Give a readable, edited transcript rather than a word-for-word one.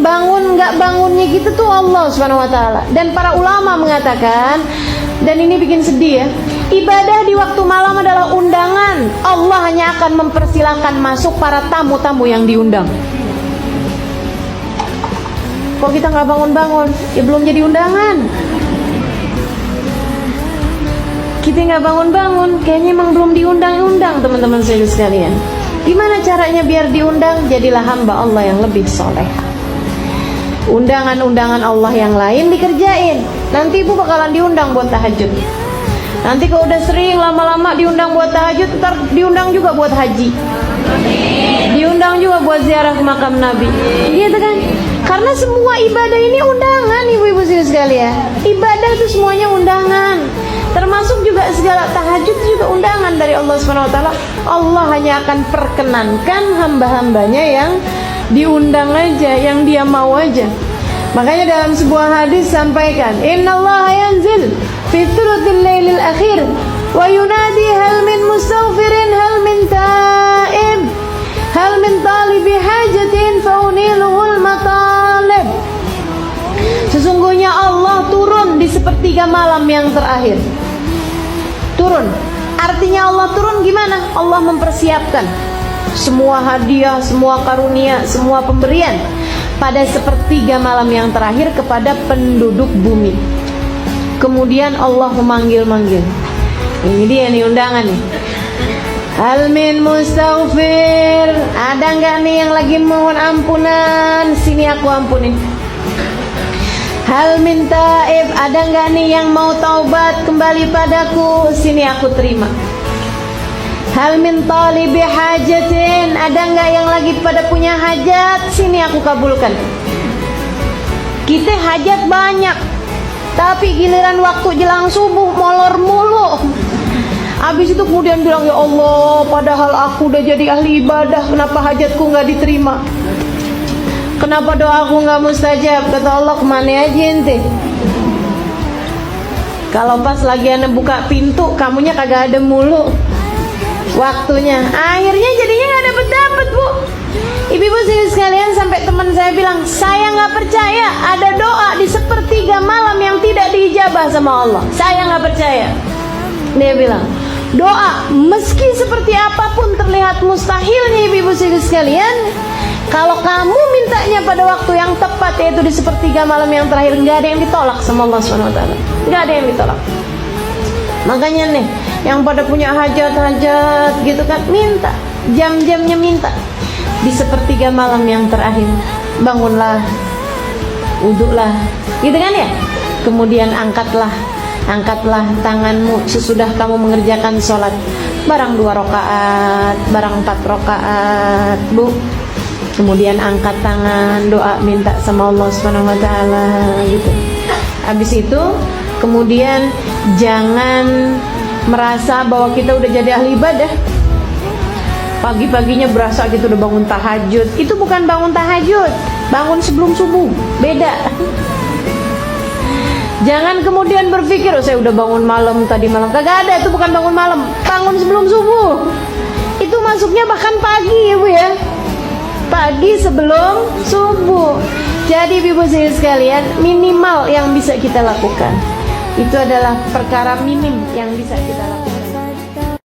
bangun nggak bangunnya gitu tuh Allah Subhanahu wa taala. Dan para ulama mengatakan, dan ini bikin sedih ya, ibadah di waktu malam adalah undangan. Allah hanya akan mempersilahkan masuk para tamu-tamu yang diundang. Kok kita nggak bangun-bangun? Ya belum jadi undangan. Kita nggak bangun-bangun, kayaknya emang belum diundang-undang, teman-teman sekalian. Gimana caranya biar diundang? Jadilah hamba Allah yang lebih soleh. Undangan-undangan Allah yang lain dikerjain. Nanti ibu bakalan diundang buat tahajud. Nanti kalau udah sering lama-lama diundang buat tahajud, ntar diundang juga buat haji, diundang juga buat ziarah ke makam Nabi, gitu kan? Karena semua ibadah ini undangan, ibu-ibu sekalian. Ibadah itu semuanya undangan. Termasuk juga segala tahajud juga undangan dari Allah Subhanahu wa taala. Allah hanya akan perkenankan hamba-hambanya yang diundang aja, yang dia mau aja. Makanya dalam sebuah hadis sampaikan, innallaha yanzil fi thuluthil lailil akhir wa yunadi hal min mustaghfirin hal min taib hal min talibi hajatin fauniluhul matalib. Sesungguhnya Allah turun di sepertiga malam yang terakhir. Turun, artinya Allah turun gimana? Allah mempersiapkan semua hadiah, semua karunia, semua pemberian pada sepertiga malam yang terakhir kepada penduduk bumi. Kemudian Allah memanggil-manggil. Ini dia nih undangan nih. Hal min mustaghfir, ada nggak nih yang lagi mohon ampunan? Sini aku ampunin. Hal min taib, ada nggak nih yang mau taubat kembali padaku? Sini aku terima. Hal min talibi hajatin, ada nggak yang lagi pada punya hajat? Sini aku kabulkan. Kita hajat banyak, tapi giliran waktu jelang subuh molor mulu. Habis itu kemudian bilang, ya Allah, padahal aku udah jadi ahli ibadah, kenapa hajatku nggak diterima? Kenapa doaku nggak mustajab? Kata Allah, kemana aja ente? Kalau pas lagi ane buka pintu, kamunya kagak ada mulu waktunya. Akhirnya jadinya nggak dapet bu. Ibu-ibu sekalian, sampai teman saya bilang, saya nggak percaya ada doa di sepertiga malam yang tidak diijabah sama Allah. Saya nggak percaya. Dia bilang, doa meski seperti apapun terlihat mustahilnya, ibu-ibu sekalian, kalau kamu mintanya pada waktu yang tepat, yaitu di sepertiga malam yang terakhir, nggak ada yang ditolak sama Allah SWT. Nggak ada yang ditolak. Makanya nih, yang pada punya hajat-hajat gitu kan, minta, jam-jamnya minta. Di sepertiga malam yang terakhir, bangunlah, wudhulah, gitu kan ya. Kemudian angkatlah tanganmu sesudah kamu mengerjakan sholat. Barang 2 rakaat, barang 4 rakaat, bu. Kemudian angkat tangan, doa, minta sama Allah Subhanahu wa taala gitu. Habis itu kemudian jangan merasa bahwa kita udah jadi ahli ibadah. Pagi-paginya berasa gitu udah bangun tahajud. Itu bukan bangun tahajud, bangun sebelum subuh. Beda. Jangan kemudian berpikir, oh saya udah bangun malam tadi malam. Kagak ada, itu bukan bangun malam, bangun sebelum subuh. Itu masuknya bahkan pagi ya bu ya. Pagi sebelum subuh. Jadi ibu sekalian, minimal yang bisa kita lakukan itu adalah perkara minim yang bisa kita